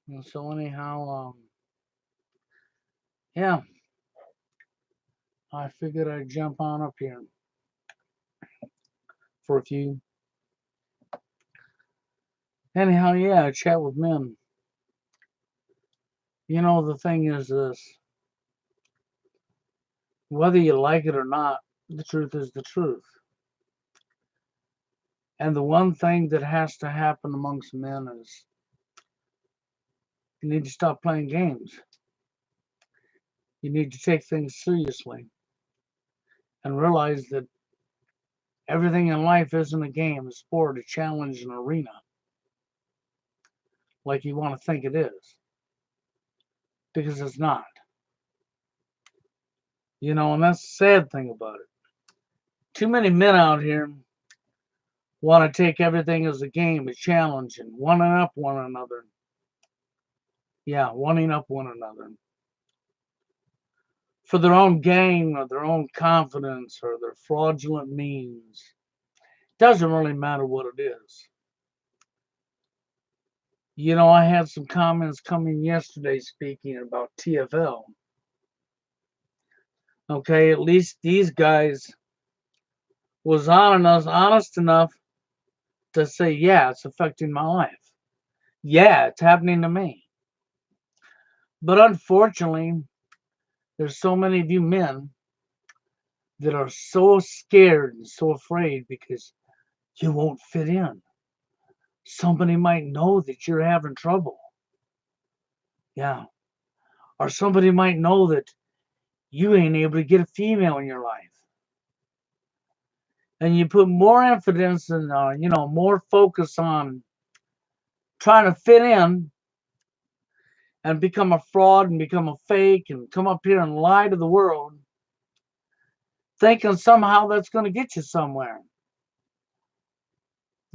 And so anyhow, yeah, I figured I'd jump on up here for a few. Anyhow, yeah, chat with men. The thing is this: whether you like it or not, the truth is the truth. And the one thing that has to happen amongst men is you need to stop playing games. You need to take things seriously and realize that everything in life isn't a game, a sport, a challenge, an arena like you want to think it is, because it's not. And that's the sad thing about it. Too many men out here want to take everything as a game, a challenge, and one up one another. Yeah, wanting up one another for their own gain or their own confidence or their fraudulent means. Doesn't really matter what it is. I had some comments coming yesterday speaking about TFL. Okay, at least these guys was honest enough to say, yeah, it's affecting my life. Yeah, it's happening to me. But unfortunately, there's so many of you men that are so scared and so afraid because you won't fit in. Somebody might know that you're having trouble. Yeah. Or somebody might know that you ain't able to get a female in your life. And you put more emphasis and, more focus on trying to fit in and become a fraud and become a fake and come up here and lie to the world, thinking somehow that's going to get you somewhere.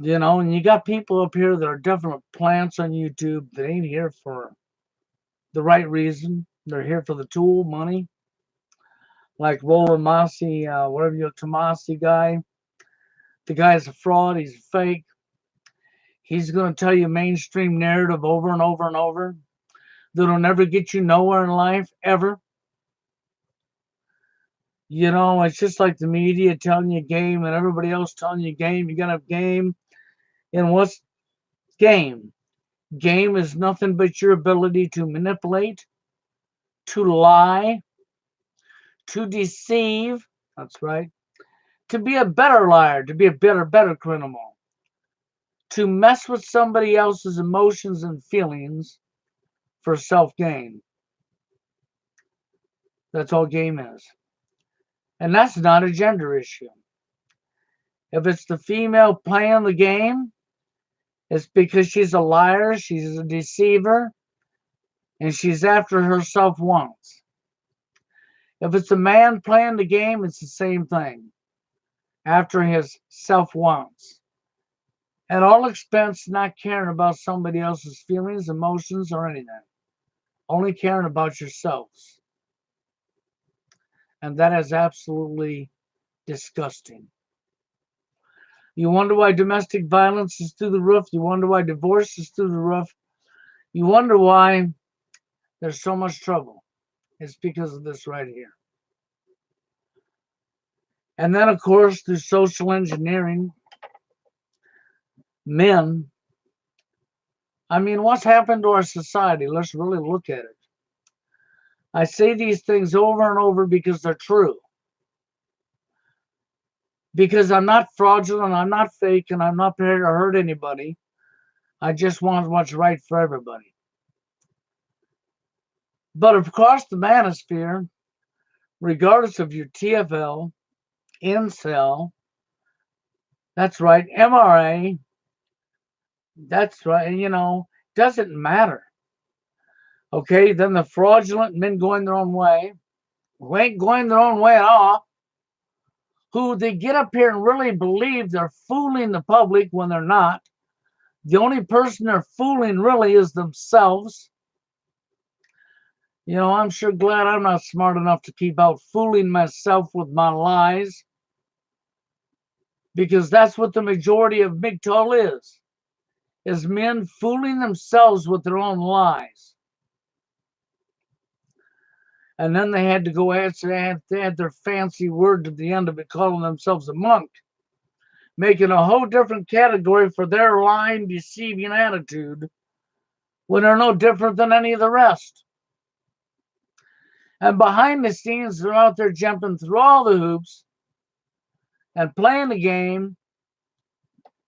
And you got people up here that are definite plants on YouTube that ain't here for the right reason. They're here for the tool, money. Like Roland Massey, whatever your Tomasi guy. The guy's a fraud. He's a fake. He's going to tell you mainstream narrative over and over and over that'll never get you nowhere in life, ever. It's just like the media telling you game and everybody else telling you game. You're going to have game. And what's game? Game is nothing but your ability to manipulate, to lie, to deceive. That's right. To be a better liar, to be a better criminal, to mess with somebody else's emotions and feelings for self gain. That's all game is. And that's not a gender issue. If it's the female playing the game, it's because she's a liar, she's a deceiver, and she's after her self wants. If it's a man playing the game, it's the same thing. After his self wants. At all expense, not caring about somebody else's feelings, emotions, or anything. Only caring about yourselves. And that is absolutely disgusting. You wonder why domestic violence is through the roof. You wonder why divorce is through the roof. You wonder why there's so much trouble. It's because of this right here. And then, of course, through social engineering, men. What's happened to our society? Let's really look at it. I say these things over and over because they're true. Because I'm not fraudulent, I'm not fake, and I'm not here to hurt anybody. I just want what's right for everybody. But across the manosphere, regardless of your TFL, incel, that's right, MRA, that's right, doesn't matter. Okay, then the fraudulent men going their own way, who ain't going their own way at all, who they get up here and really believe they're fooling the public when they're not. The only person they're fooling really is themselves. I'm sure glad I'm not smart enough to keep out fooling myself with my lies, because that's what the majority of MGTOW is. is men fooling themselves with their own lies. And then they had to go answer, they had their fancy word at the end of it, calling themselves a monk, making a whole different category for their lying, deceiving attitude when they're no different than any of the rest. And behind the scenes, they're out there jumping through all the hoops and playing the game,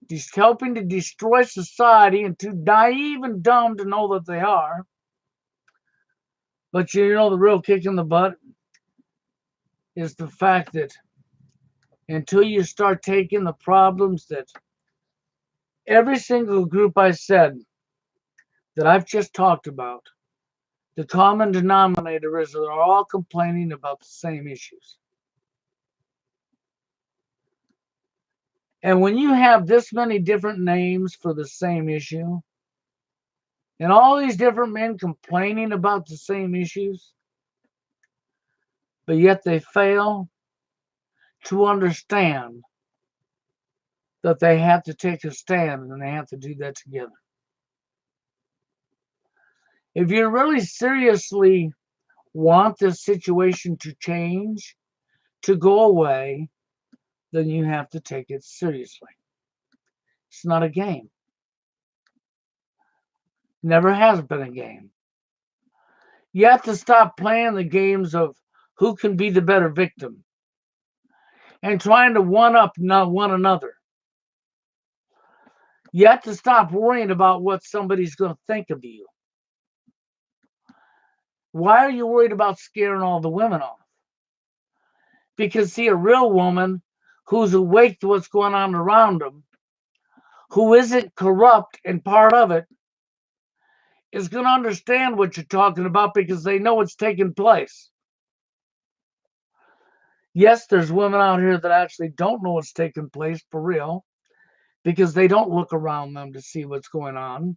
just helping to destroy society, and too naive and dumb to know that they are. But the real kick in the butt is the fact that until you start taking the problems that every single group I said that I've just talked about, the common denominator is they're all complaining about the same issues. And when you have this many different names for the same issue, and all these different men complaining about the same issues, but yet they fail to understand that they have to take a stand and they have to do that together. If you really seriously want this situation to change, to go away, then you have to take it seriously. It's not a game. Never has been a game. You have to stop playing the games of who can be the better victim and trying to one up one another. You have to stop worrying about what somebody's going to think of you. Why are you worried about scaring all the women off? Because, see, a real woman who's awake to what's going on around them, who isn't corrupt and part of it, is going to understand what you're talking about because they know it's taking place. Yes, there's women out here that actually don't know what's taking place for real because they don't look around them to see what's going on,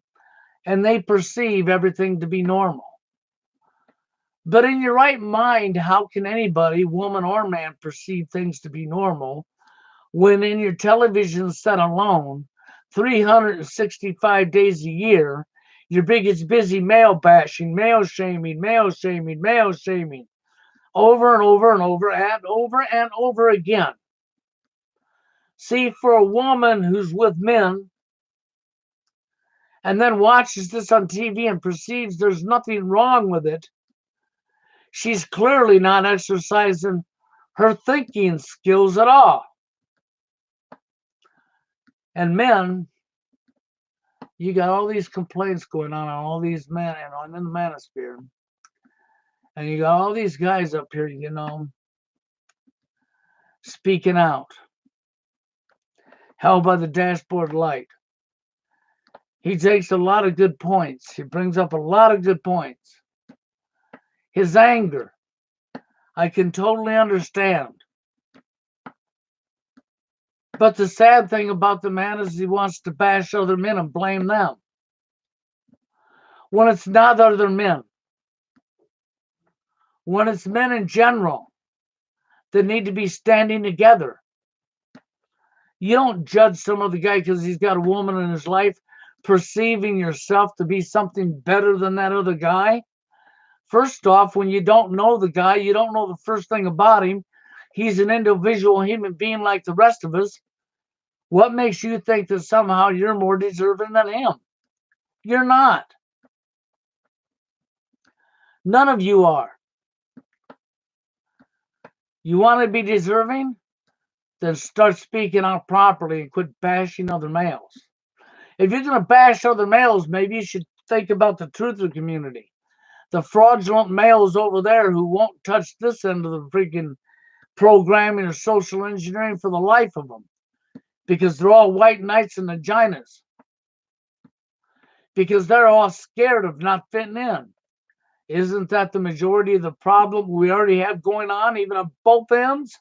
and they perceive everything to be normal. But in your right mind, how can anybody, woman or man, perceive things to be normal when in your television set alone, 365 days a year, your biggest busy male bashing, male shaming, male shaming, male shaming, over and over and over and over and over again. See, for a woman who's with men and then watches this on TV and perceives there's nothing wrong with it, she's clearly not exercising her thinking skills at all. And men, you got all these complaints going on all these men and in the manosphere. And you got all these guys up here, speaking out, held by the dashboard light. He takes a lot of good points. He brings up a lot of good points. His anger, I can totally understand. But the sad thing about the man is he wants to bash other men and blame them, when it's not other men. When it's men in general that need to be standing together. You don't judge some other guy because he's got a woman in his life, perceiving yourself to be something better than that other guy. First off, when you don't know the guy, you don't know the first thing about him. He's an individual human being like the rest of us. What makes you think that somehow you're more deserving than him? You're not. None of you are. You want to be deserving? Then start speaking out properly and quit bashing other males. If you're going to bash other males, maybe you should think about the truther community. The fraudulent males over there who won't touch this end of the freaking programming or social engineering for the life of them. Because they're all white knights and vaginas. Because they're all scared of not fitting in. Isn't that the majority of the problem we already have going on, even on both ends?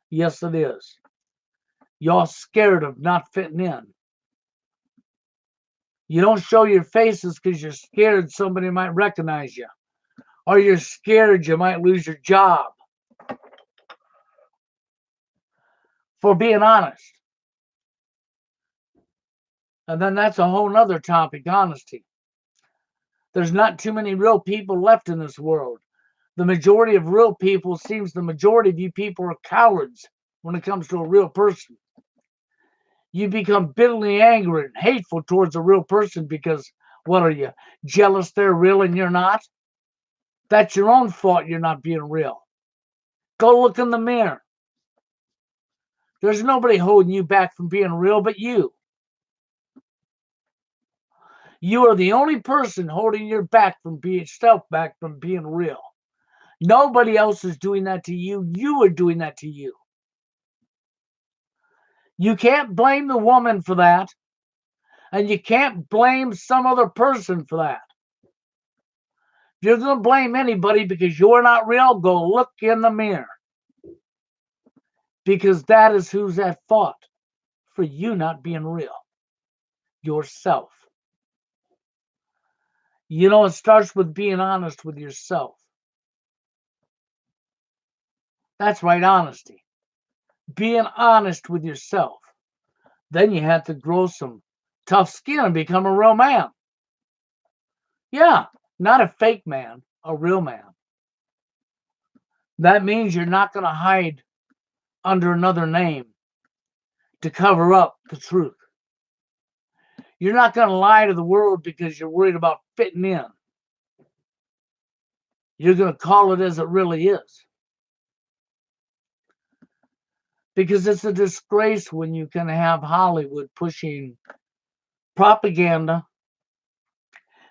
Yes, it is. Y'all scared of not fitting in. You don't show your faces because you're scared somebody might recognize you. Or you're scared you might lose your job. For being honest. And then that's a whole nother topic, honesty. There's not too many real people left in this world. The majority of real people seems the majority of you people are cowards when it comes to a real person. You become bitterly angry and hateful towards a real person because, what are you, jealous they're real and you're not? That's your own fault you're not being real. Go look in the mirror. There's nobody holding you back from being real but you. You are the only person holding your back from being self back from being real. Nobody else is doing that to you. You are doing that to you. You can't blame the woman for that, and you can't blame some other person for that. If you're going to blame anybody because you're not real, go look in the mirror. Because that is who's at fault for you not being real. Yourself. You know, it starts with being honest with yourself. That's right, honesty. Being honest with yourself. Then you have to grow some tough skin and become a real man. Yeah, not a fake man, a real man. That means you're not going to hide under another name to cover up the truth. You're not going to lie to the world because you're worried about fitting in. You're going to call it as it really is. Because it's a disgrace when you can have Hollywood pushing propaganda,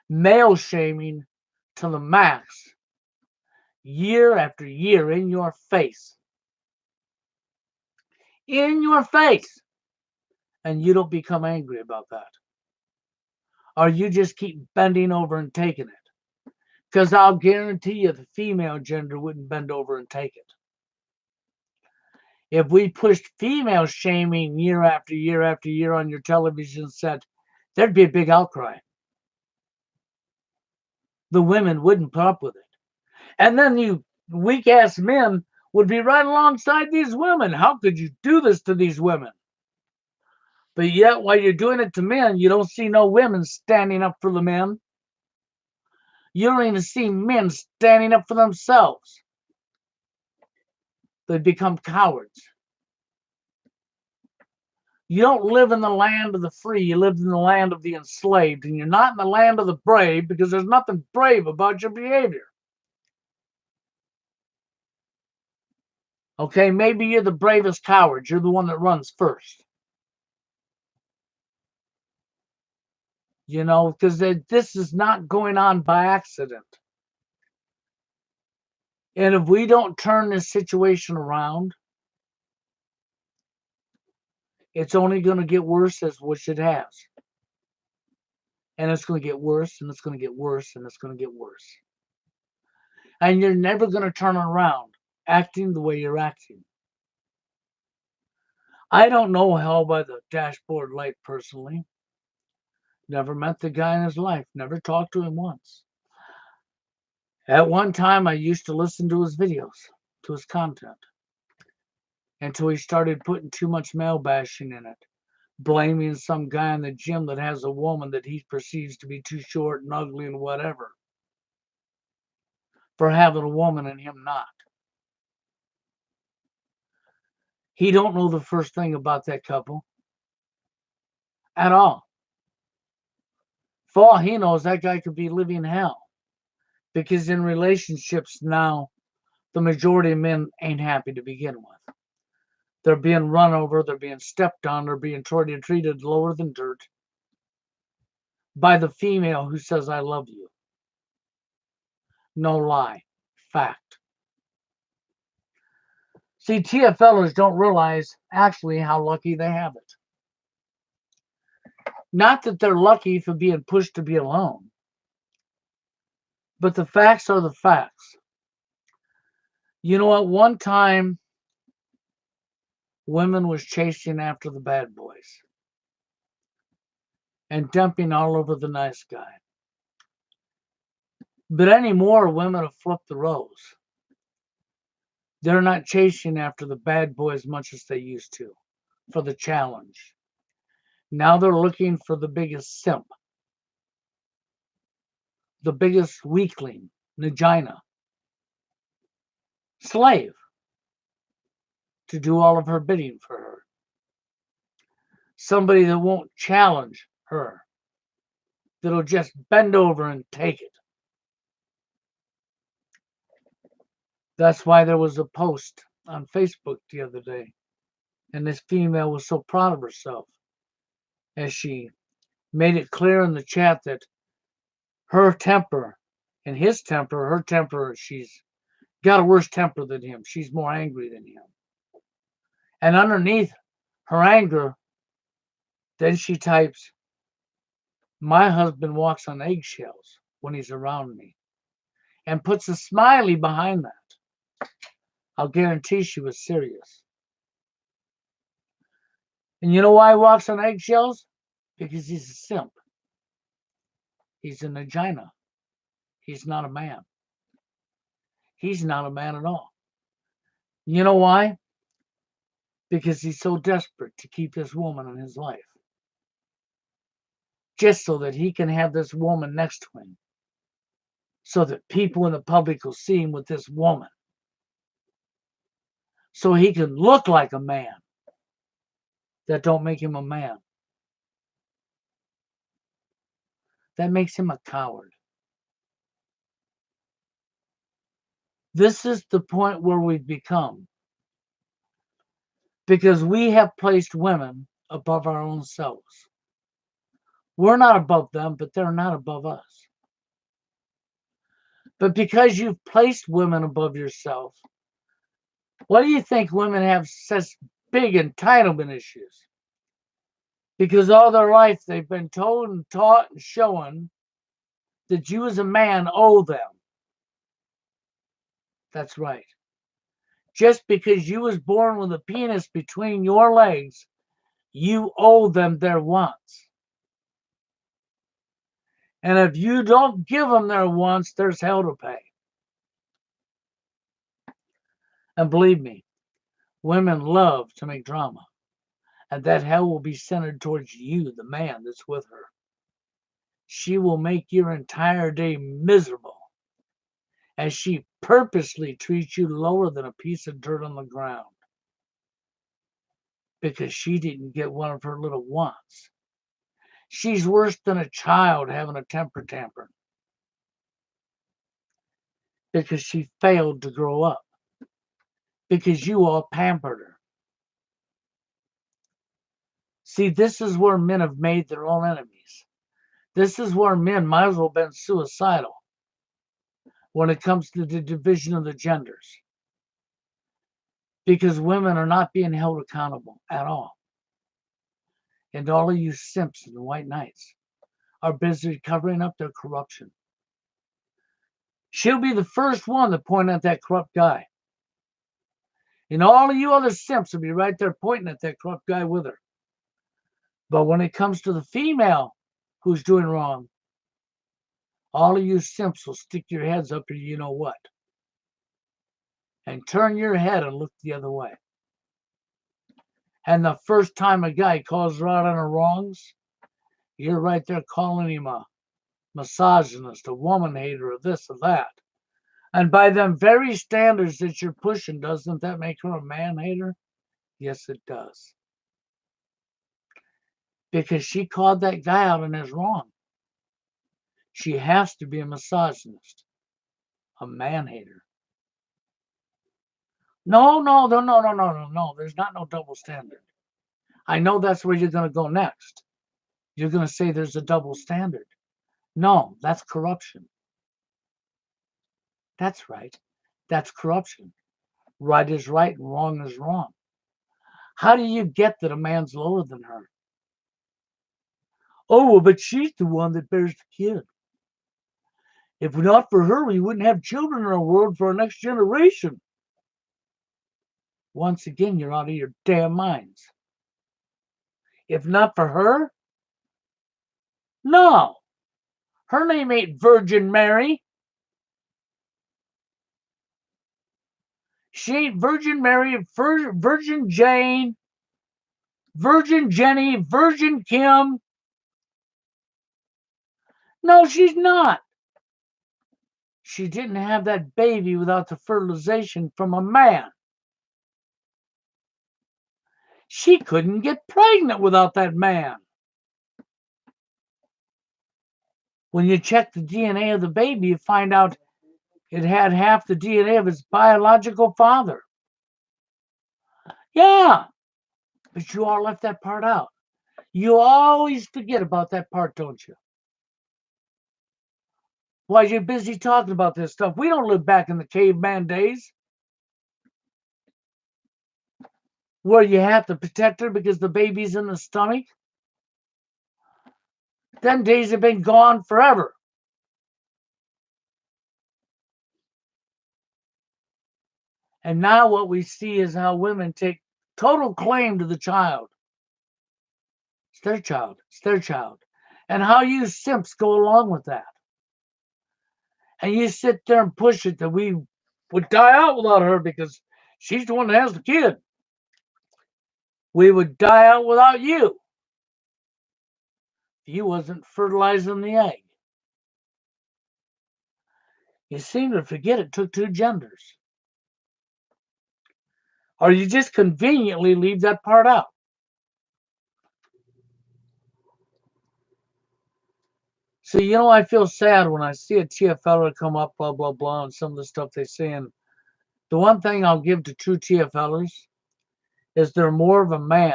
male shaming to the max, year after year in your face. In your face. And you don't become angry about that. Or you just keep bending over and taking it. Because I'll guarantee you the female gender wouldn't bend over and take it. If we pushed female shaming year after year after year on your television set, there'd be a big outcry. The women wouldn't put up with it. And then you weak ass men would be right alongside these women. How could you do this to these women? But yet, while you're doing it to men, you don't see no women standing up for the men. You don't even see men standing up for themselves. They become cowards. You don't live in the land of the free. You live in the land of the enslaved. And you're not in the land of the brave because there's nothing brave about your behavior. Okay, maybe you're the bravest coward. You're the one that runs first. You know, because this is not going on by accident. And if we don't turn this situation around, it's only going to get worse as which it has. And it's going to get worse, and it's going to get worse, and it's going to get worse. And you're never going to turn around acting the way you're acting. I don't know hell by the dashboard light personally. Never met the guy in his life. Never talked to him once. At one time, I used to listen to his videos, to his content, until he started putting too much male bashing in it, blaming some guy in the gym that has a woman that he perceives to be too short and ugly and whatever for having a woman and him not. He don't know the first thing about that couple at all. For all he knows, that guy could be living hell because in relationships now, the majority of men ain't happy to begin with. They're being run over, they're being stepped on, they're being treated lower than dirt by the female who says, I love you. No lie. Fact. See, TFLers don't realize actually how lucky they have it. Not that they're lucky for being pushed to be alone, but the facts are the facts. You know, at one time, women was chasing after the bad boys and dumping all over the nice guy. But anymore, women have flipped the roles. They're not chasing after the bad boy as much as they used to for the challenge. Now they're looking for the biggest simp, the biggest weakling, Nagina, slave, to do all of her bidding for her. Somebody that won't challenge her, that'll just bend over and take it. That's why there was a post on Facebook the other day, and this female was so proud of herself as she made it clear in the chat that her temper and his temper, her temper, she's got a worse temper than him. She's more angry than him. And underneath her anger, then she types, "My husband walks on eggshells when he's around me," and puts a smiley behind that. I'll guarantee she was serious. And you know why he walks on eggshells? Because he's a simp. He's a vagina. He's not a man. He's not a man at all. You know why? Because he's so desperate to keep this woman in his life. Just so that he can have this woman next to him. So that people in the public will see him with this woman. So he can look like a man. That don't make him a man. That makes him a coward. This is the point where we've become. Because we have placed women above our own selves. We're not above them, but they're not above us. But because you've placed women above yourself, why do you think women have such big entitlement issues? Because all their life they've been told and taught and shown that you as a man owe them. That's right. Just because you was born with a penis between your legs, you owe them their wants. And if you don't give them their wants, there's hell to pay. And believe me, women love to make drama. And that hell will be centered towards you, the man that's with her. She will make your entire day miserable as she purposely treats you lower than a piece of dirt on the ground because she didn't get one of her little wants. She's worse than a child having a temper tantrum because she failed to grow up because you all pampered her. See, this is where men have made their own enemies. This is where men might as well have been suicidal when it comes to the division of the genders. Because women are not being held accountable at all. And all of you simps and white knights are busy covering up their corruption. She'll be the first one to point at that corrupt guy. And all of you other simps will be right there pointing at that corrupt guy with her. But when it comes to the female who's doing wrong, all of you simps will stick your heads up to you know what. And turn your head and look the other way. And the first time a guy calls her out on her wrongs, you're right there calling him a misogynist, a woman hater, or this or that. And by them very standards that you're pushing, doesn't that make her a man hater? Yes, it does. Because she called that guy out on his wrong. She has to be a misogynist, a man hater. No. There's not no double standard. I know that's where you're going to go next. You're going to say there's a double standard. No, that's corruption. That's right. That's corruption. Right is right and wrong is wrong. How do you get that a man's lower than her? Oh, well, but she's the one that bears the kid. If not for her, we wouldn't have children in our world for our next generation. Once again, you're out of your damn minds. If not for her? No. Her name ain't Virgin Mary. She ain't Virgin Mary, Virgin Jane, Virgin Jenny, Virgin Kim. No, she's not. She didn't have that baby without the fertilization from a man. She couldn't get pregnant without that man. When you check the DNA of the baby, you find out it had half the DNA of its biological father. Yeah, but you all left that part out. You always forget about that part, don't you? While you're busy talking about this stuff, we don't live back in the caveman days where you have to protect her because the baby's in the stomach. Them days have been gone forever. And now what we see is how women take total claim to the child. It's their child. It's their child. And how you simps go along with that. And you sit there and push it that we would die out without her because she's the one that has the kid. We would die out without you if you wasn't fertilizing the egg. You seem to forget it took two genders. Or you just conveniently leave that part out. So, I feel sad when I see a TFLer come up, blah, blah, blah, and some of the stuff they say. And the one thing I'll give to true TFLers is they're more of a man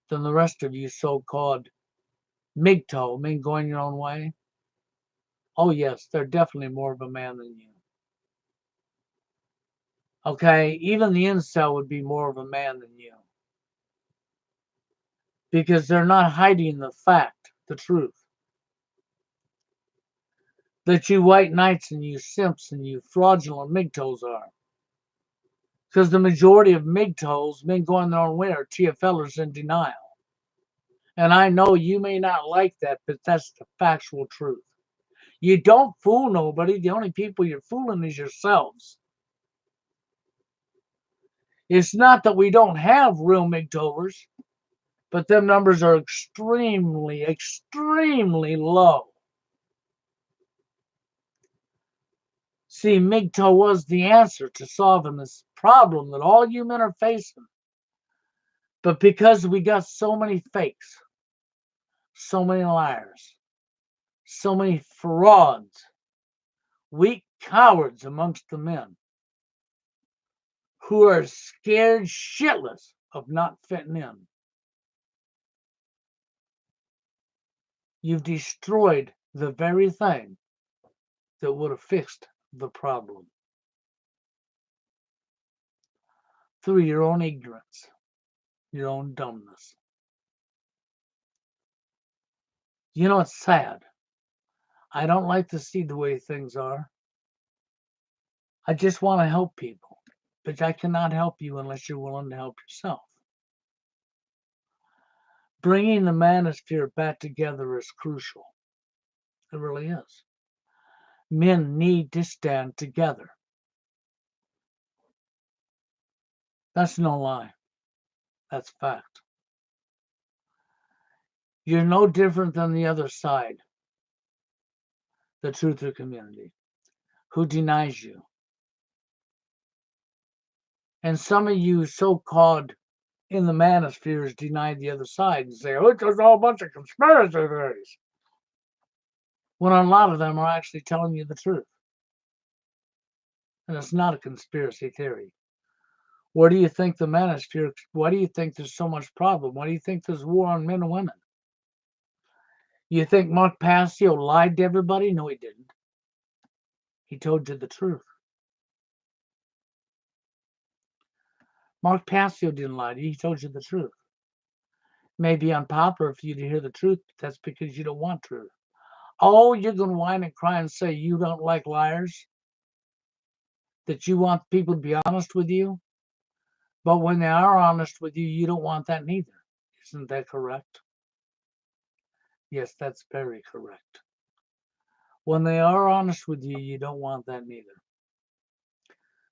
than the rest of you so-called MGTOW, men going your own way. Oh, yes, they're definitely more of a man than you. Okay, even the incel would be more of a man than you. Because they're not hiding the fact, the truth. That you white knights and you simps and you fraudulent MGTOWs are. Because the majority of MGTOWs, men going their own way, are TFLers in denial. And I know you may not like that, but that's the factual truth. You don't fool nobody. The only people you're fooling is yourselves. It's not that we don't have real MGTOWers, but them numbers are extremely, extremely low. See, MGTOW was the answer to solving this problem that all you men are facing. But because we got so many fakes, so many liars, so many frauds, weak cowards amongst the men who are scared shitless of not fitting in, you've destroyed the very thing that would have fixed the problem through your own ignorance, your own dumbness. It's sad. I don't like to see the way things are. I just want to help people, but I cannot help you unless you're willing to help yourself. Bringing the manosphere back together is crucial. It really is. Men need to stand together. That's no lie. That's fact. You're no different than the other side, the truther community, who denies you. And some of you so-called in the manospheres deny the other side and say, oh, it's just all a bunch of conspiracy theories. When a lot of them are actually telling you the truth. And it's not a conspiracy theory. Where do you think the manosphere, why do you think there's so much problem? Why do you think there's war on men and women? You think Mark Passio lied to everybody? No, he didn't. He told you the truth. Mark Passio didn't lie to you. He told you the truth. It may be unpopular for you to hear the truth, but that's because you don't want truth. Oh, you're going to whine and cry and say you don't like liars? That you want people to be honest with you? But when they are honest with you, you don't want that neither. Isn't that correct? Yes, that's very correct. When they are honest with you, you don't want that neither.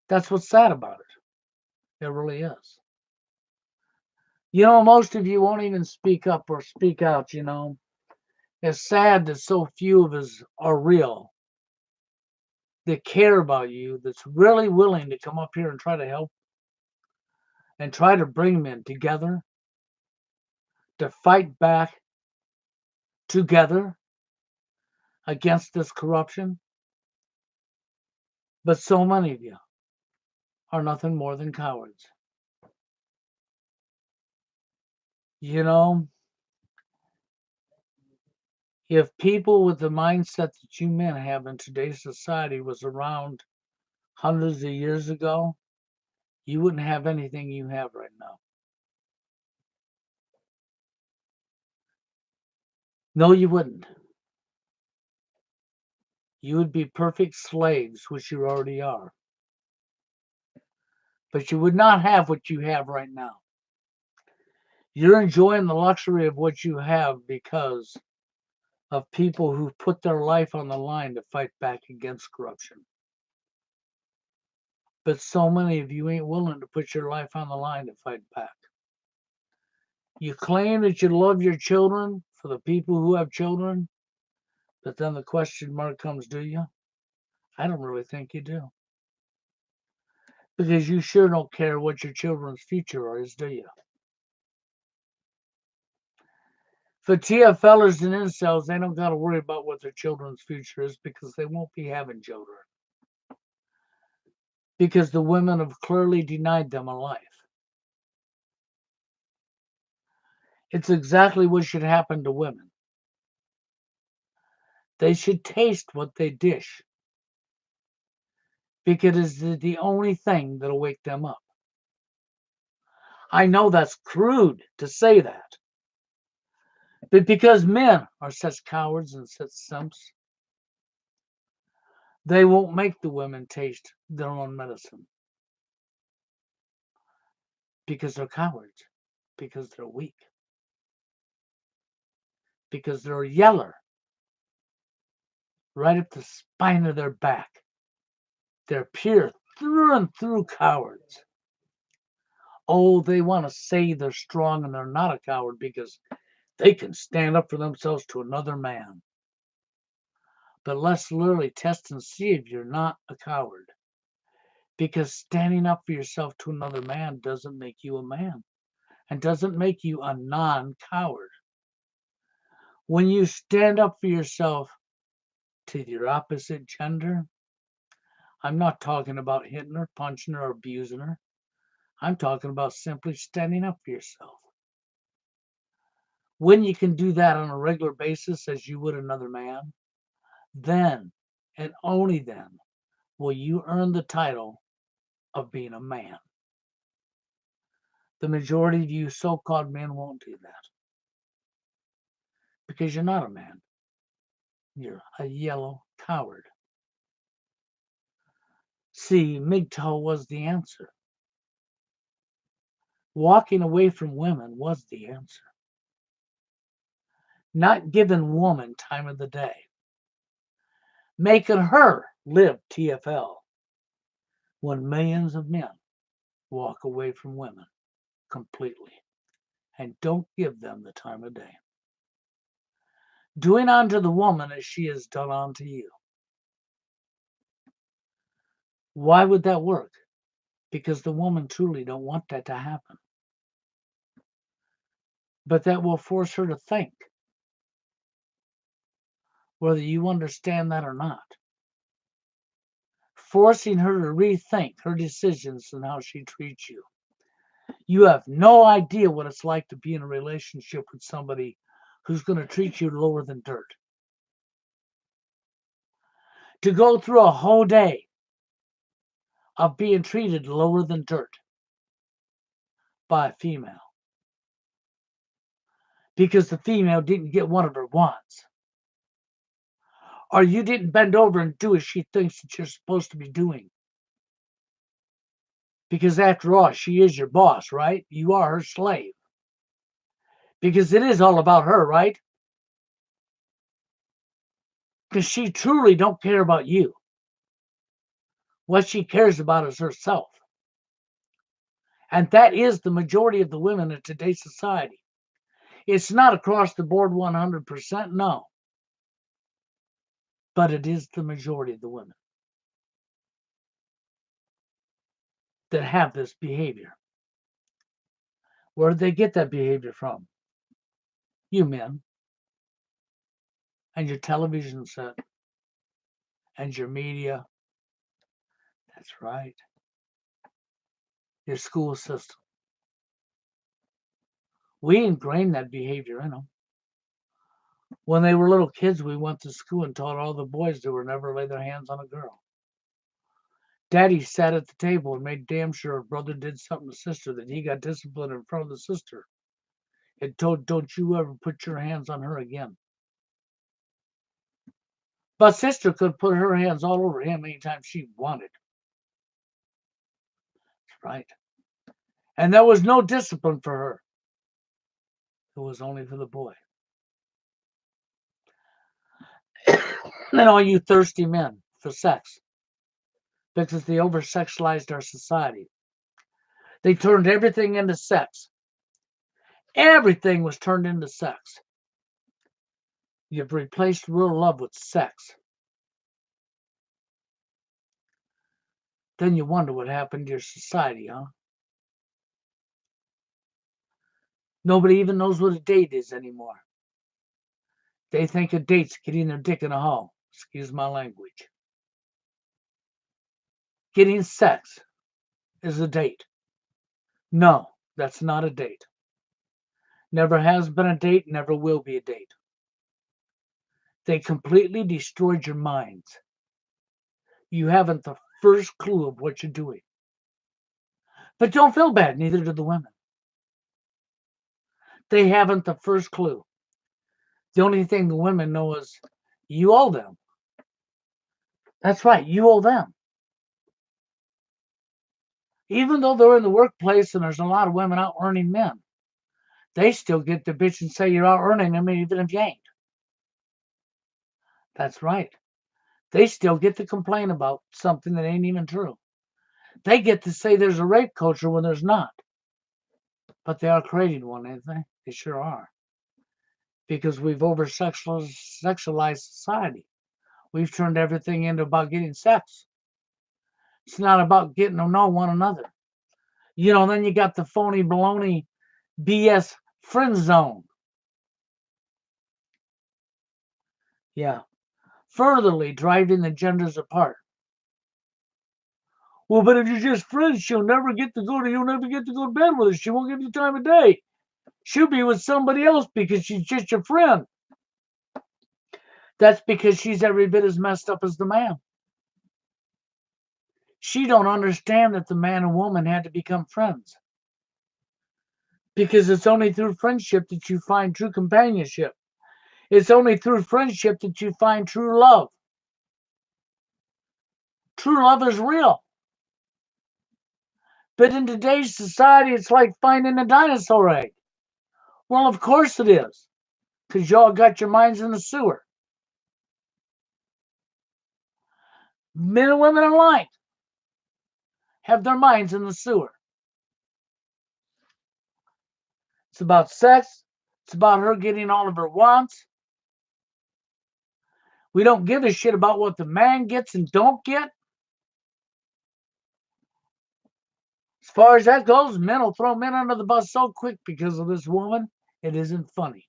That's what's sad about it. It really is. Most of you won't even speak up or speak out. It's sad that so few of us are real, that care about you, that's really willing to come up here and try to help and try to bring men together to fight back together against this corruption. But so many of you are nothing more than cowards. You know, if people with the mindset that you men have in today's society was around hundreds of years ago, you wouldn't have anything you have right now. No, you wouldn't. You would be perfect slaves, which you already are. But you would not have what you have right now. You're enjoying the luxury of what you have because of people who put their life on the line to fight back against corruption. But so many of you ain't willing to put your life on the line to fight back. You claim that you love your children for the people who have children, but then the question mark comes, do you? I don't really think you do. Because you sure don't care what your children's future is, do you? For TFLers and incels, they don't got to worry about what their children's future is because they won't be having children. Because the women have clearly denied them a life. It's exactly what should happen to women. They should taste what they dish because it's the only thing that'll wake them up. I know that's crude to say that, but because men are such cowards and such simps, they won't make the women taste their own medicine because they're cowards, because they're weak, because they're yeller right up the spine of their back. They're pure through and through cowards. Oh, they want to say they're strong and they're not a coward because they can stand up for themselves to another man. But let's literally test and see if you're not a coward. Because standing up for yourself to another man doesn't make you a man and doesn't make you a non coward. When you stand up for yourself to your opposite gender, I'm not talking about hitting her, punching her, or abusing her. I'm talking about simply standing up for yourself. When you can do that on a regular basis as you would another man, then and only then will you earn the title of being a man. The majority of you so called men won't do that because you're not a man. You're a yellow coward. See, MGTOW was the answer. Walking away from women was the answer. Not giving woman time of the day. Making her live TFL when millions of men walk away from women completely and don't give them the time of day. Doing unto the woman as she has done unto you. Why would that work? Because the woman truly don't want that to happen. But that will force her to think, whether you understand that or not. Forcing her to rethink her decisions and how she treats you. You have no idea what it's like to be in a relationship with somebody who's going to treat you lower than dirt. To go through a whole day of being treated lower than dirt by a female because the female didn't get one of her wants. Or you didn't bend over and do as she thinks that you're supposed to be doing. Because after all, she is your boss, right? You are her slave. Because it is all about her, right? Because she truly don't care about you. What she cares about is herself. And that is the majority of the women in today's society. It's not across the board 100%, no. But it is the majority of the women that have this behavior. Where did they get that behavior from? You men, and your television set, and your media. That's right. Your school system. We ingrained that behavior in them. When they were little kids, we went to school and taught all the boys they would never lay their hands on a girl. Daddy sat at the table and made damn sure if brother did something to sister that he got disciplined in front of the sister. It told, don't you ever put your hands on her again. But sister could put her hands all over him anytime she wanted. That's right. And there was no discipline for her. It was only for the boy. And all you thirsty men for sex, because they over sexualized our society. They turned everything into sex. Everything was turned into sex. You've replaced real love with sex. Then you wonder what happened to your society, huh? Nobody even knows what a date is anymore. They think a date's getting their dick in a hole. Excuse my language. Getting sex is a date. No, that's not a date. Never has been a date, never will be a date. They completely destroyed your minds. You haven't the first clue of what you're doing. But don't feel bad, neither do the women. They haven't the first clue. The only thing the women know is you owe them. That's right, you owe them. Even though they're in the workplace and there's a lot of women out earning men, they still get the bitch and say you're out earning them even if you ain't. That's right. They still get to complain about something that ain't even true. They get to say there's a rape culture when there's not. But they are creating one, ain't they? They sure are. Because we've over sexualized society. We've turned everything into about getting sex. It's not about getting to know one another. Then you got the phony baloney BS friend zone. Yeah. Furtherly driving the genders apart. Well, but if you're just friends, you'll never get to go to bed with her. She won't give you time of day. She'll be with somebody else because she's just your friend. That's because she's every bit as messed up as the man. She don't understand that the man and woman had to become friends. Because it's only through friendship that you find true companionship. It's only through friendship that you find true love. True love is real. But in today's society, it's like finding a dinosaur egg. Well, of course it is. Because y'all got your minds in the sewer. Men and women alike have their minds in the sewer. It's about sex. It's about her getting all of her wants. We don't give a shit about what the man gets and don't get. As far as that goes, men will throw men under the bus so quick because of this woman, it isn't funny.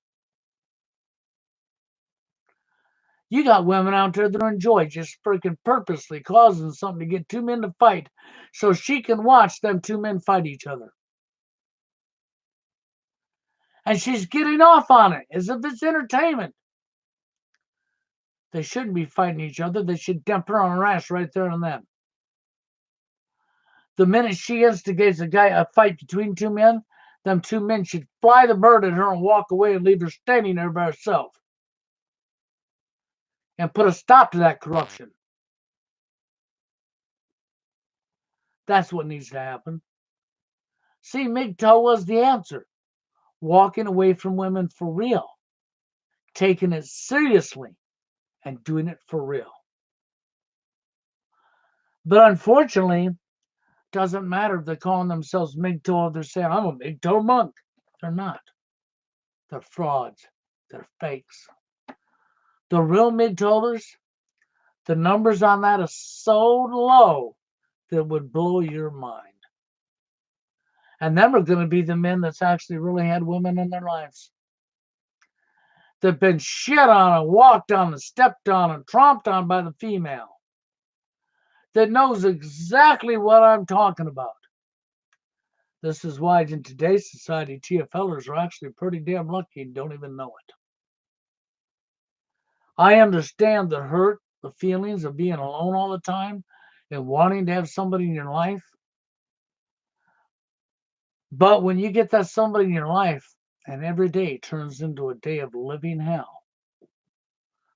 You got women out there that enjoy just freaking purposely causing something to get two men to fight so she can watch them two men fight each other. And she's getting off on it as if it's entertainment. They shouldn't be fighting each other. They should dump her on her ass right there and then. The minute she instigates a fight between two men, them two men should fly the bird at her and walk away and leave her standing there by herself. And put a stop to that corruption. That's what needs to happen. See, MGTOW was the answer. Walking away from women for real. Taking it seriously and doing it for real. But unfortunately, Doesn't matter if they're calling themselves MGTOW or they're saying, I'm a MGTOW monk. They're not. They're frauds. They're fakes. The real MGTOWers, the numbers on that is so low that would blow your mind. And them are going to be the men that's actually really had women in their lives. That been shit on and walked on and stepped on and tromped on by the female. That knows exactly what I'm talking about. This is why in today's society, TFLers are actually pretty damn lucky and don't even know it. I understand the hurt, the feelings of being alone all the time and wanting to have somebody in your life. But when you get that somebody in your life and every day turns into a day of living hell,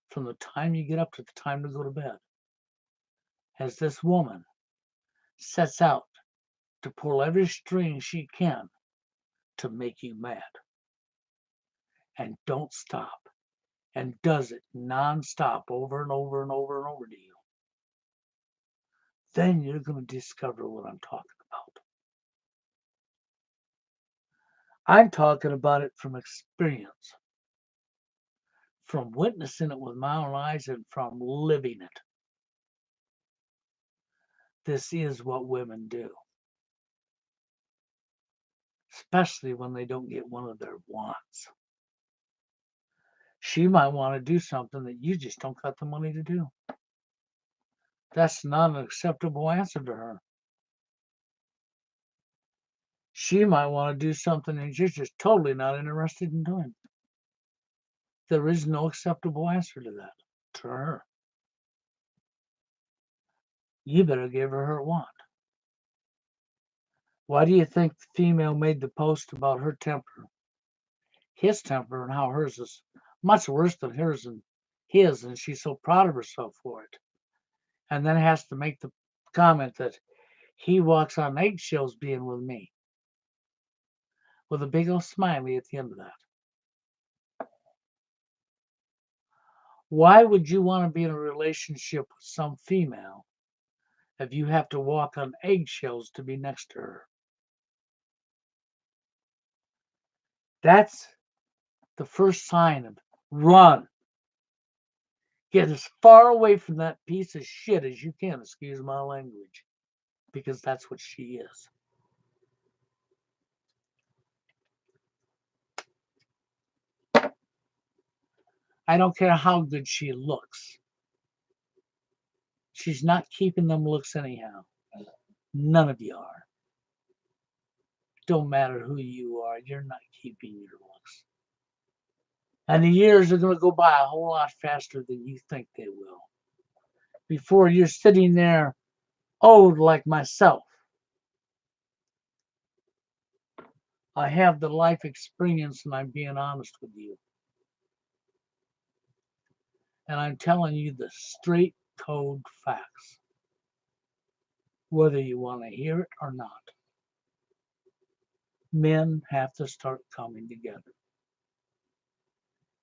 from the time you get up to the time to go to bed, as this woman sets out to pull every string she can to make you mad and don't stop and does it nonstop over and over and over and over to you, then you're going to discover what I'm talking about. I'm talking about it from experience, from witnessing it with my own eyes and from living it. This is what women do, especially when they don't get one of their wants. She might want to do something that you just don't got the money to do. That's not an acceptable answer to her. She might want to do something that you're just totally not interested in doing. There is no acceptable answer to that, to her. You better give her want. Why do you think the female made the post about her temper, his temper, and how hers is much worse than hers and his, and she's so proud of herself for it? And then has to make the comment that he walks on eggshells being with me, with a big old smiley at the end of that. Why would you want to be in a relationship with some female if you have to walk on eggshells to be next to her? That's the first sign of run. Get as far away from that piece of shit as you can, excuse my language, because that's what she is. I don't care how good she looks. She's not keeping them looks anyhow. None of you are. Don't matter who you are, you're not keeping your looks. And the years are going to go by a whole lot faster than you think they will. Before you're sitting there old like myself. I have the life experience and I'm being honest with you. And I'm telling you the straight code facts, whether you want to hear it or not. Men have to start coming together.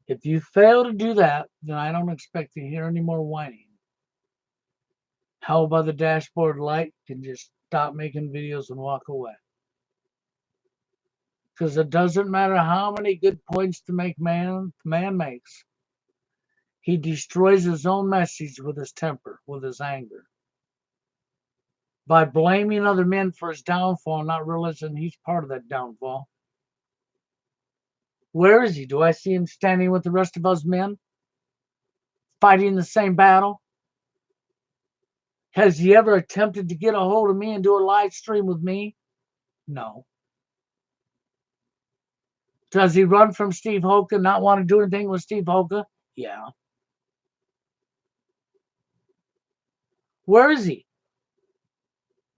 If you fail to do that, then I don't expect to hear any more whining. Hell by the dashboard light can just stop making videos and walk away. Because it doesn't matter how many good points to make man makes. He destroys his own message with his temper, with his anger. By blaming other men for his downfall, not realizing he's part of that downfall. Where is he? Do I see him standing with the rest of us men? Fighting the same battle? Has he ever attempted to get a hold of me and do a live stream with me? No. Does he run from Steve Hoka, not want to do anything with Steve Hoka? Yeah. Where is he?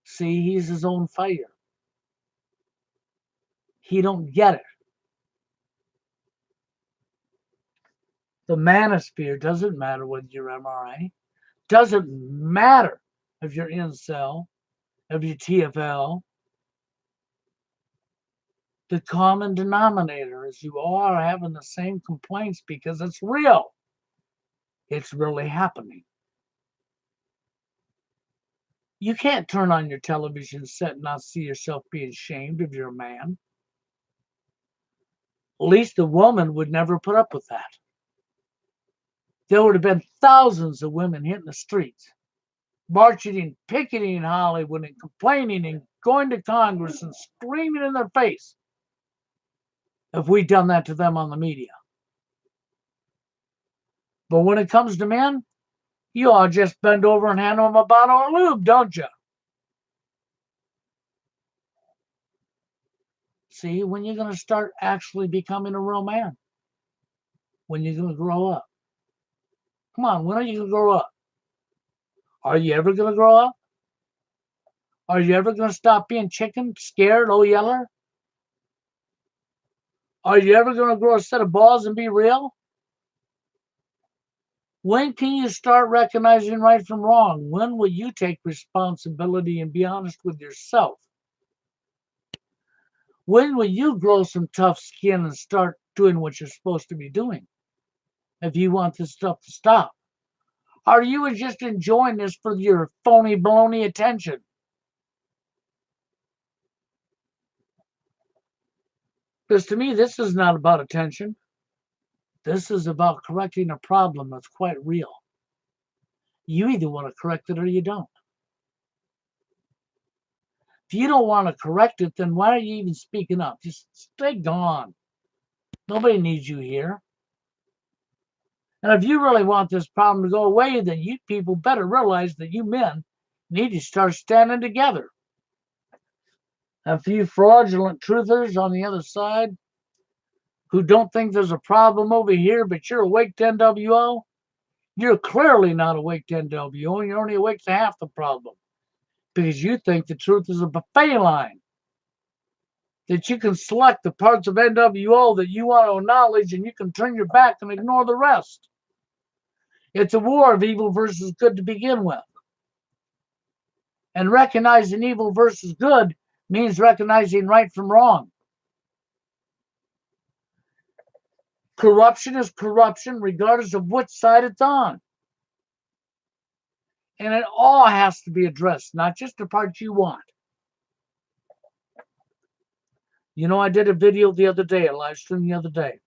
See, he's his own fighter. He don't get it. The manosphere doesn't matter whether you're MRA. Doesn't matter if you're incel, if you're TFL. The common denominator is you all are having the same complaints because it's real. It's really happening. You can't turn on your television set and not see yourself being shamed if you're a man. At least the woman would never put up with that. There would have been thousands of women hitting the streets, marching and picketing in Hollywood and complaining and going to Congress and screaming in their face if we'd done that to them on the media. But when it comes to men, you all just bend over and hand them a bottle of lube, don't you? See, when you're going to start actually becoming a real man? When you're going to grow up? Come on, when are you going to grow up? Are you ever going to grow up? Are you ever going to stop being chicken, scared, oh yeller? Are you ever going to grow a set of balls and be real? When can you start recognizing right from wrong? When will you take responsibility and be honest with yourself? When will you grow some tough skin and start doing what you're supposed to be doing if you want this stuff to stop? Are you just enjoying this for your phony baloney attention? Because to me, this is not about attention. This is about correcting a problem that's quite real. You either want to correct it or you don't. If you don't want to correct it, then why are you even speaking up? Just stay gone. Nobody needs you here. And if you really want this problem to go away, then you people better realize that you men need to start standing together. A few fraudulent truthers on the other side who don't think there's a problem over here, but you're awake to NWO, you're clearly not awake to NWO, and you're only awake to half the problem because you think the truth is a buffet line, that you can select the parts of NWO that you want to acknowledge and you can turn your back and ignore the rest. It's a war of evil versus good to begin with. And recognizing evil versus good means recognizing right from wrong. Corruption is corruption regardless of which side it's on. And it all has to be addressed, not just the parts you want. You know, I did a video the other day, a live stream the other day,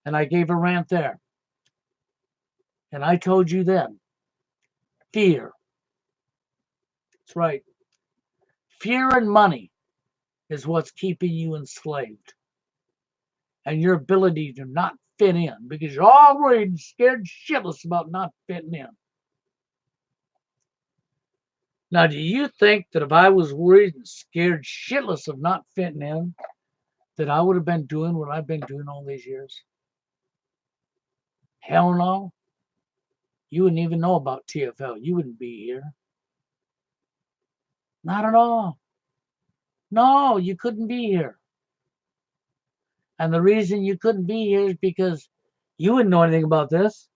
and I gave a rant there. And I told you then, fear. That's right. Fear and money is what's keeping you enslaved. And your ability to not fit in because you're all worried and scared shitless about not fitting in. Now, do you think that if I was worried and scared shitless of not fitting in, that I would have been doing what I've been doing all these years? Hell no. You wouldn't even know about TFL. You wouldn't be here. Not at all. No, you couldn't be here. And the reason you couldn't be here is because you wouldn't know anything about this.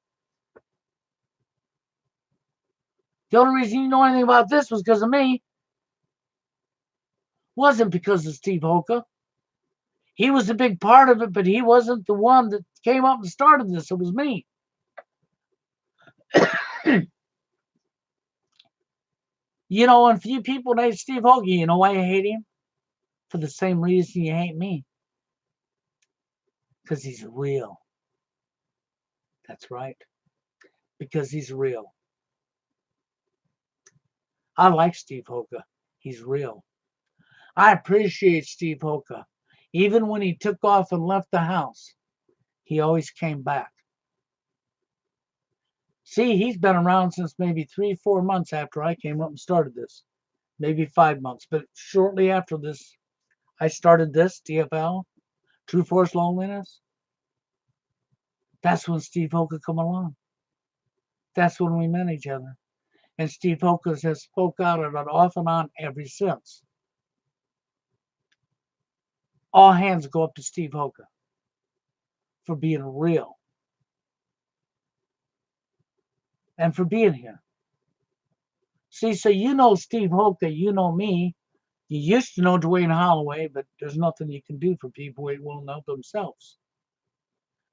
The only reason you know anything about this was because of me. Wasn't because of Steve Hoka. He was a big part of it, but he wasn't the one that came up and started this. It was me. You know, and few people hate Steve Hoka. You know why you hate him? For the same reason you hate me. Because he's real. That's right. Because he's real. I like Steve Hoka. He's real. I appreciate Steve Hoka. Even when he took off and left the house, he always came back. See, he's been around since maybe 3-4 months after I came up and started this. Maybe 5 months. But shortly after this, I started this, TFL, True Force Loneliness. That's when Steve Hoka come along. That's when we met each other. And Steve Hoka has spoke out about off and on ever since. All hands go up to Steve Hoka for being real and for being here. See, so you know Steve Hoka, you know me. You used to know Dwayne Holloway, but there's nothing you can do for people who won't help themselves.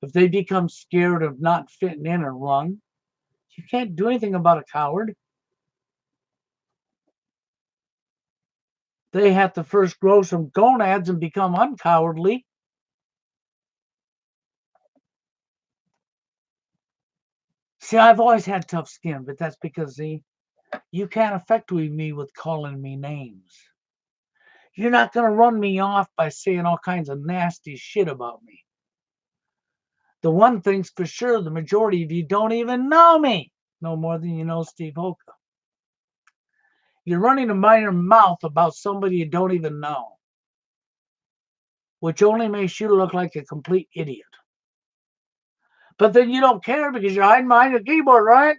If they become scared of not fitting in or run, you can't do anything about a coward. They have to first grow some gonads and become uncowardly. See, I've always had tough skin, but that's because, see, you can't affect me with calling me names. You're not going to run me off by saying all kinds of nasty shit about me. The one thing's for sure, the majority of you don't even know me, no more than you know Steve Hoka. You're running your mouth about somebody you don't even know, which only makes you look like a complete idiot. But then you don't care because you're hiding behind your keyboard, right?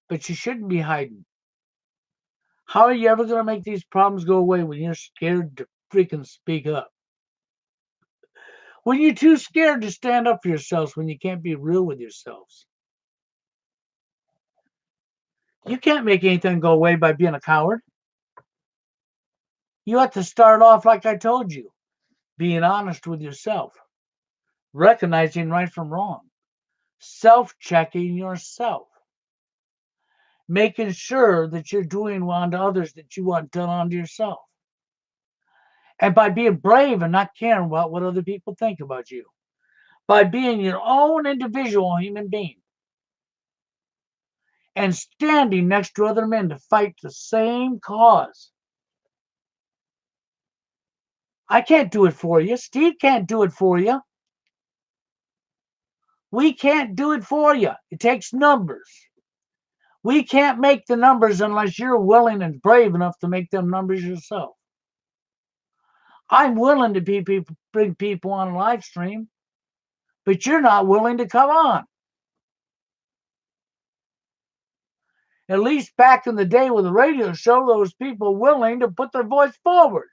But you shouldn't be hiding. How are you ever going to make these problems go away when you're scared to freaking speak up? When you're too scared to stand up for yourselves, when you can't be real with yourselves. You can't make anything go away by being a coward. You have to start off like I told you, being honest with yourself, recognizing right from wrong, self-checking yourself, making sure that you're doing unto others that you want done unto yourself. And by being brave and not caring about what other people think about you, by being your own individual human being and standing next to other men to fight the same cause. I can't do it for you. Steve can't do it for you. We can't do it for you. It takes numbers. We can't make the numbers unless you're willing and brave enough to make them numbers yourself. I'm willing to bring people on a live stream, but you're not willing to come on. At least back in the day with the radio show, there was people willing to put their voice forward.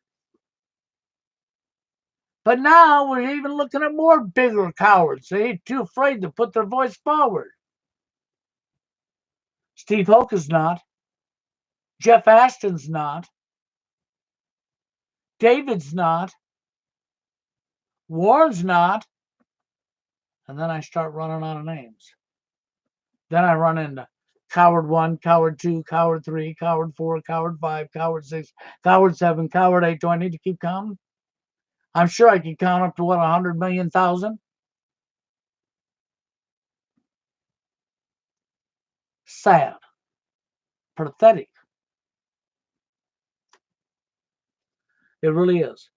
But now we're even looking at more bigger cowards. They ain't too afraid to put their voice forward. Steve Hoka's not. Jeff Aston's not. David's not. Warren's not. And then I start running out of names. Then I run into Coward 1, Coward 2, Coward 3, Coward 4, Coward 5, Coward 6, Coward 7, Coward 8. Do I need to keep counting? I'm sure I could count up to, 100 million thousand? Sad. Pathetic. It really is.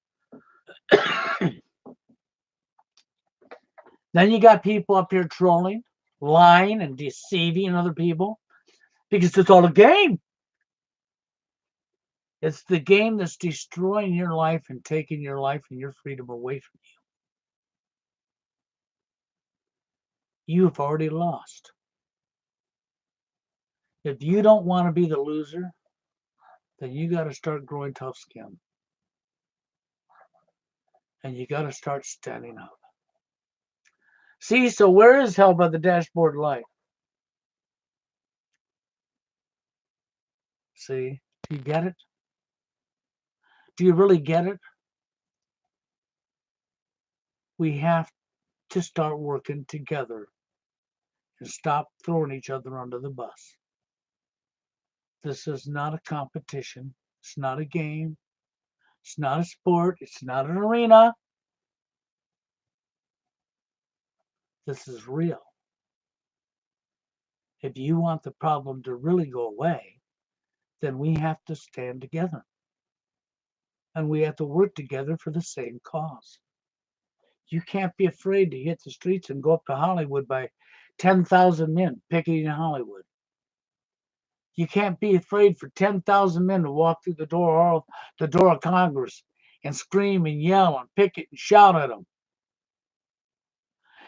Then you got people up here trolling, lying, and deceiving other people because it's all a game. It's the game that's destroying your life and taking your life and your freedom away from you. You've already lost. If you don't want to be the loser, then you got to start growing tough skin. And you got to start standing up. See, so where is hell by the dashboard light? See, do you get it? Do you really get it? We have to start working together and stop throwing each other under the bus. This is not a competition. It's not a game. It's not a sport. It's not an arena. This is real. If you want the problem to really go away, then we have to stand together. And we have to work together for the same cause. You can't be afraid to hit the streets and go up to Hollywood by 10,000 men picketing in Hollywood. You can't be afraid for 10,000 men to walk through the door of Congress and scream and yell and picket and shout at them.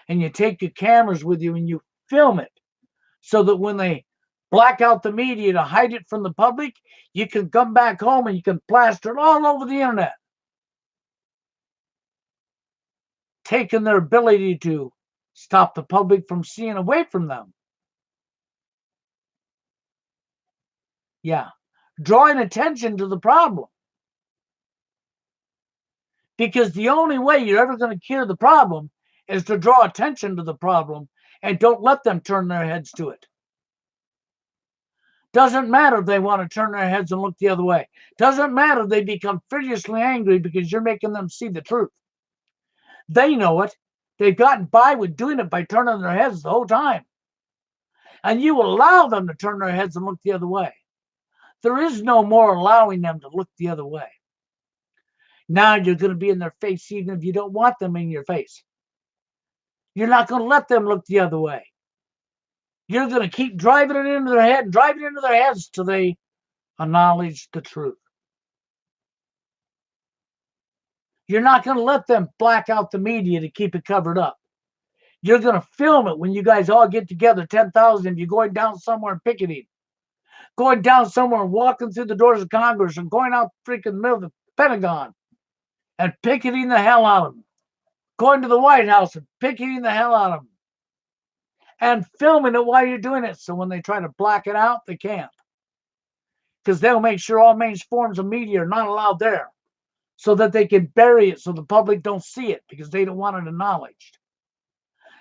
And you take your cameras with you and you film it so that when they black out the media to hide it from the public, you can come back home and you can plaster it all over the internet, taking their ability to stop the public from seeing away from them. Yeah, drawing attention to the problem. Because the only way you're ever going to cure the problem is to draw attention to the problem and don't let them turn their heads to it. Doesn't matter if they want to turn their heads and look the other way. Doesn't matter if they become furiously angry because you're making them see the truth. They know it. They've gotten by with doing it by turning their heads the whole time. And you allow them to turn their heads and look the other way. There is no more allowing them to look the other way. Now you're going to be in their face even if you don't want them in your face. You're not going to let them look the other way. You're going to keep driving it into their head, driving it into their heads till they acknowledge the truth. You're not going to let them black out the media to keep it covered up. You're going to film it when you guys all get together, 10,000 of you going down somewhere and picketing, going down somewhere and walking through the doors of Congress and going out freaking middle of the Pentagon and picketing the hell out of them, going to the White House and picketing the hell out of them, and filming it while you're doing it. So when they try to black it out, they can't. Because they'll make sure all main forms of media are not allowed there so that they can bury it so the public don't see it because they don't want it acknowledged.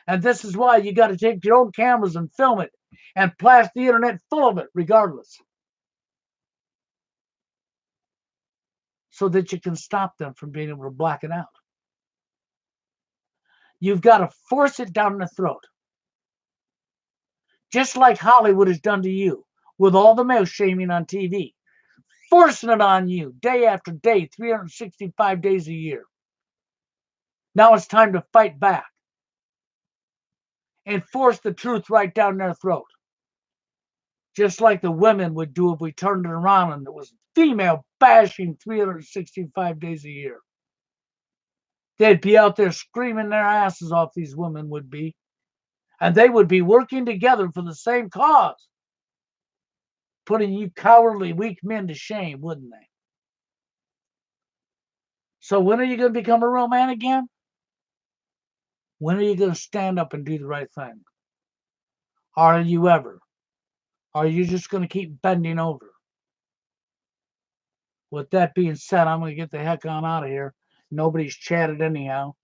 And this is why you got to take your own cameras and film it and blast the internet full of it regardless, so that you can stop them from being able to black it out. You've got to force it down the throat. Just like Hollywood has done to you with all the male shaming on TV, forcing it on you day after day, 365 days a year. Now it's time to fight back and force the truth right down their throat. Just like the women would do if we turned it around and it was female bashing 365 days a year. They'd be out there screaming their asses off, these women would be. And they would be working together for the same cause, putting you cowardly, weak men to shame, wouldn't they? So when are you going to become a real man again? When are you going to stand up and do the right thing? Are you ever? Are you just going to keep bending over? With that being said, I'm going to get the heck on out of here. Nobody's chatted anyhow.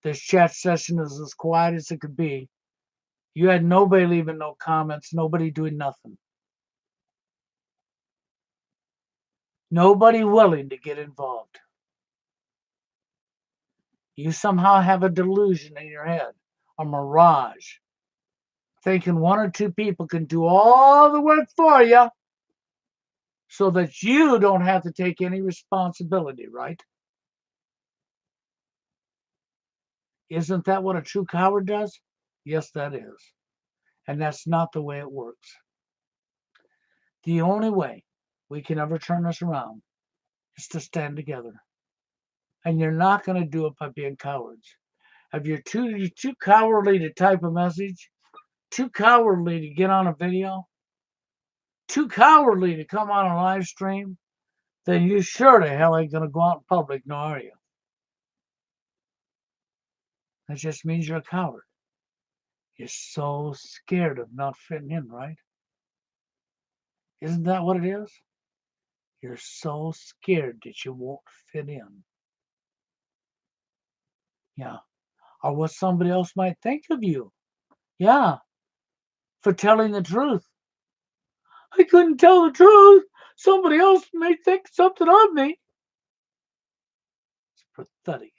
This chat session is as quiet as it could be. You had nobody leaving no comments, nobody doing nothing. Nobody willing to get involved. You somehow have a delusion in your head, a mirage, thinking one or two people can do all the work for you so that you don't have to take any responsibility, right? Isn't that what a true coward does? Yes, that is. And that's not the way it works. The only way we can ever turn this around is to stand together. And you're not going to do it by being cowards. If you're too cowardly to type a message, too cowardly to get on a video, too cowardly to come on a live stream, then you sure the hell ain't going to go out in public, nor are you. That just means you're a coward. You're so scared of not fitting in, right? Isn't that what it is? You're so scared that you won't fit in. Yeah. Or what somebody else might think of you. Yeah. For telling the truth. I couldn't tell the truth. Somebody else may think something of me. It's pathetic.